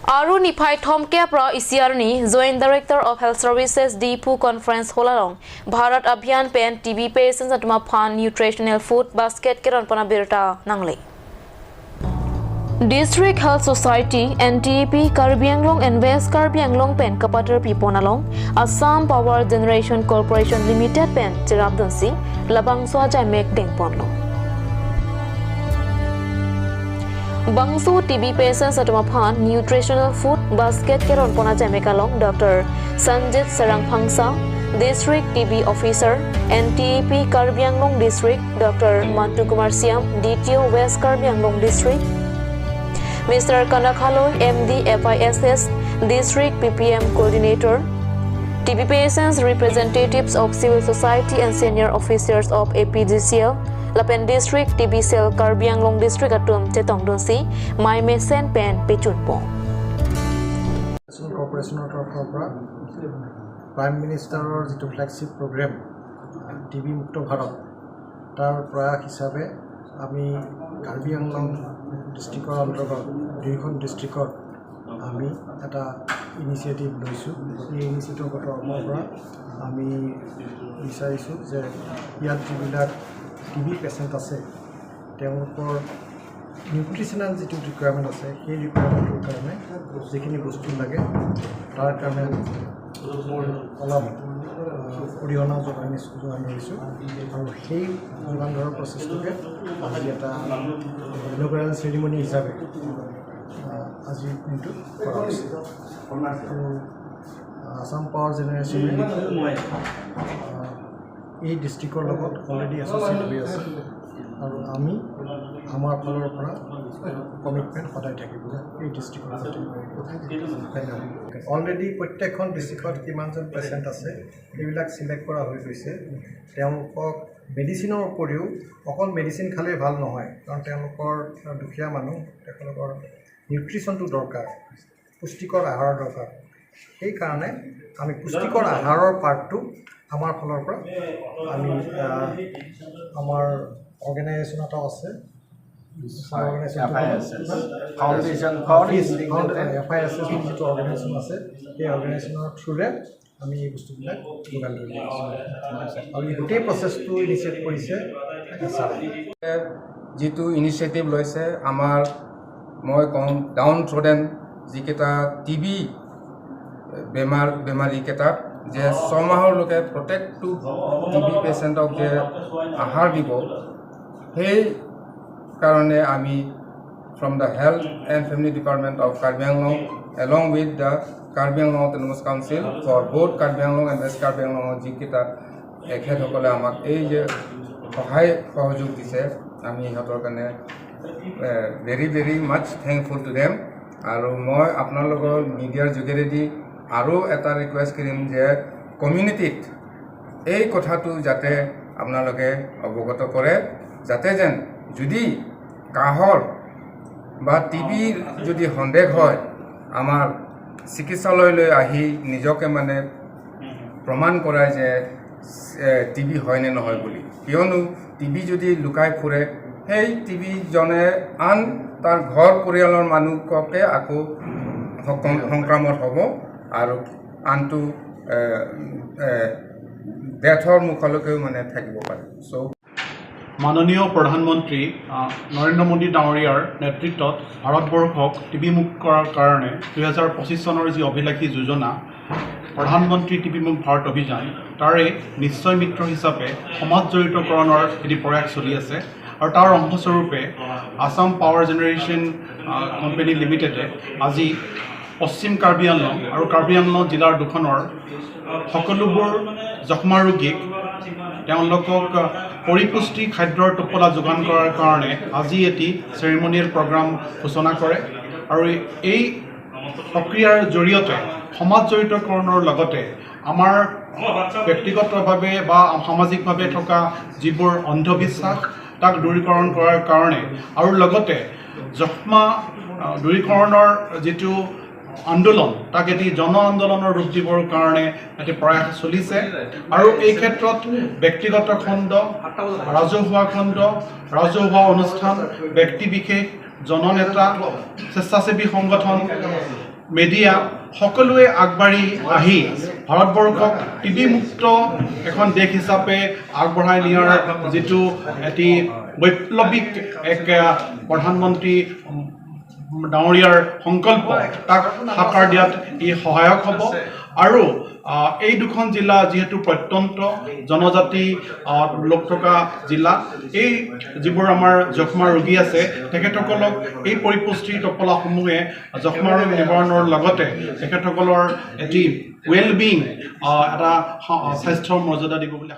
Aru Nipai Thomke Pro Isiarni, Joint Director of Health Services Deepu Conference Holalong, Bharat Abhiyan Pen TB patients at Phan Nutritional Food Basket keron Panabirta Nangle. District Health Society NTP Karbi Anglong and West Karbi Anglong Pen Kapater Piponalong, Assam Power Generation Corporation Limited Pen Tirabdansi, Labang Swaja Mek Dengponlo. Bangsu TB patients at Phan Nutritional Food Basket keron pona jamekalong Dr. Sanjit Sarangphangsa, District TB Officer, NTP Karbi Anglong District, Dr. Mantri Siam, DTO West Karbi Anglong District, Mr. Kanakhaloi, MD FISS, District PPM Coordinator, TB patients representatives of civil society and senior officers of APGCL, Lapen District, TB Cell, Karbi Anglong District atum Tetong Donsi, My Mesen Pen Pechunpo. Corporation Prime Minister's যিটো flagship program TB Mukt Bharat তাৰ প্ৰয়াস হিচাপে আমি কাৰ্বি আংলং ডিস্ট্ৰিক্টৰ অন্তৰ্গত দুইখন ডিস্ট্ৰিক্টত আমি এটা initiative লৈছোঁ। এই ইনিচিয়েটিভৰ পৰা আমি বিচাৰিছোঁ যে ইয়াত যিবিলাক TB পেচেণ্ট আছে তেওঁলোকৰ নিউট্ৰিশনাল যিটো ৰিকুৱাৰমেণ্ট আছে সেই ৰিকুৱাৰমেণ্টৰ কাৰণে যিখিনি বস্তু লাগে তাৰ কাৰণে অলপ অৰিহণা যোগান ধৰিছোঁ আৰু সেই যোগান ধৰাৰ প্ৰচেছটোকে আজি এটা ইনঅগ্ৰেল চেৰিমনি হিচাপে আজি দিনটো কৰা হৈছে। আসাম পাৱাৰ জেনেৰেশ্যন এই ডিস্ট্ৰিক্টৰ লগত অলৰেডি এছ'চিয়েট হৈ আছে আৰু আমি আমাৰ ফালৰ পৰা কমিটমেণ্ট সদায় থাকিব এই ডিস্ট্ৰিক্টৰ অলৰেডি প্ৰত্যেকখন ডিস্ট্ৰিক্টত কিমানজন পেচেণ্ট আছে সেইবিলাক চিলেক্ট কৰা হৈ গৈছে। তেওঁলোকক মেডিচিনৰ উপৰিও অকল মেডিচিন খালেই ভাল নহয়, কাৰণ তেওঁলোকৰ দুখীয়া মানুহ, তেওঁলোকৰ নিউট্ৰিশ্যনটো দৰকাৰ, পুষ্টিকৰ আহাৰৰ দৰকাৰ। সেইকাৰণে আমি পুষ্টিকৰ আহাৰৰ পাৰ্টটো আমাৰ ফালৰ পৰা আমি আমাৰ অৰ্গেনাইজেশ্যন এটা আছে FISS যিটো অৰ্গেনাইজেশ্যন আছে সেই অৰ্গেনাইজেশ্যনৰ থ্ৰুৰে আমি এই বস্তুবিলাক যোগান ধৰি আছোঁ আৰু এই গোটেই প্ৰচেছটো ইনিচিয়েট কৰিছে যিটো ইনিচিয়েটিভ লৈছে আমাৰ মই কম ডাউন থ্ৰ'ডেন যিকেইটা TB বেমাৰীকেইটাক যে 6 মাহলৈকে প্ৰত্যেকটো TB পেচেণ্টক যে আহাৰ দিব, সেই কাৰণে আমি from the health and family department of Karbi Anglong along with the Karbi Anglong autonomous council for both Karbi Anglong and west Karbi আংলঙৰ যিকেইটা তেখেতসকলে আমাক এই যে সহায় সহযোগ দিছে, আমি সিহঁতৰ কাৰণে very very much thankful to them. আৰু মই আপোনালোকৰ মিডিয়াৰ যোগেদি আৰু এটা ৰিকুৱেষ্ট কৰিম যে কমিউনিটিত এই কথাটো যাতে আপোনালোকে অৱগত কৰে, যাতে যেন যদি কাহৰ বা TBৰ যদি সন্দেহ হয় আমাৰ চিকিৎসালয়লৈ আহি নিজকে মানে প্ৰমাণ কৰায় যে TB হয় নে নহয় বুলি। কিয়নো TB যদি লুকাই ফুৰে সেই TBজনে আন তাৰ ঘৰ পৰিয়ালৰ মানুহকে আকৌ সংক্ৰামক হ'ব আৰু আনটো ডেথৰ মুখলৈকেও মানে থাকিব পাৰে। মাননীয় প্ৰধানমন্ত্ৰী নৰেন্দ্ৰ মোদী ডাঙৰীয়াৰ নেতৃত্বত ভাৰতবৰ্ষক TB মুক্ত কৰাৰ কাৰণে 2025 চনৰ যি অভিলাষী যোজনা প্ৰধানমন্ত্ৰী TB মুক্ত ভাৰত অভিযান, তাৰে নিশ্চয় মিত্ৰ হিচাপে সমাজ জড়িতকৰণৰ এটি প্ৰয়াস চলি আছে আৰু তাৰ অংশস্বৰূপে আসাম পাৱাৰ জেনেৰেশ্যন কোম্পানী লিমিটেডে আজি পশ্চিম কাৰ্বি আংলং আৰু কাৰ্বি আংলং জিলাৰ দুখনৰ সকলোবোৰ যক্ষ্মা ৰোগীক তেওঁলোকক পৰিপুষ্টি খাদ্যৰ টোপোলা যোগান কৰাৰ কাৰণে আজি এটি চেৰিমনিয়েল প্ৰগ্ৰাম সূচনা কৰে আৰু এই প্ৰক্ৰিয়াৰ জৰিয়তে সমাজ জড়িতকৰণৰ লগতে আমাৰ ব্যক্তিগতভাৱে বা সামাজিকভাৱে থকা যিবোৰ অন্ধবিশ্বাস তাক দূৰীকৰণ কৰাৰ কাৰণে আৰু লগতে যক্ষ্মা দূৰীকৰণৰ যিটো আন্দোলন তাক এটি জন আন্দোলনৰ ৰূপ দিবৰ কাৰণে এটি প্ৰয়াস চলিছে আৰু এই ক্ষেত্ৰত ব্যক্তিগত খণ্ড, ৰাজহুৱা খণ্ড, ৰাজহুৱা অনুষ্ঠান, ব্যক্তি বিশেষ, জননেতা, স্বেচ্ছাসেৱী সংগঠন মিডিয়া সকলোৱে আগবাঢ়ি আহি ভাৰতবৰ্ষক টিবি মুক্ত এখন দেশ হিচাপে আগবঢ়াই নিয়াৰ যিটো এটি বৈপ্লৱিক এক প্ৰধানমন্ত্ৰী ডাঙৰীয়াৰ সংকল্প তাক সাকাৰ দিয়াত ই সহায়ক হ'ব আৰু এই দুখন জিলা যিহেতু প্ৰত্যন্ত জনজাতি লোক থকা জিলা এই যিবোৰ আমাৰ যক্ষ্মা ৰোগী আছে তেখেতসকলক এই পৰিপুষ্টিৰ টোপোলাসমূহে যক্ষ্মা ৰোগ নিবাৰণৰ লগতে তেখেতসকলৰ এটি ৱেলবিং এটা স্বাস্থ্যৰ মৰ্যাদা দিব বুলি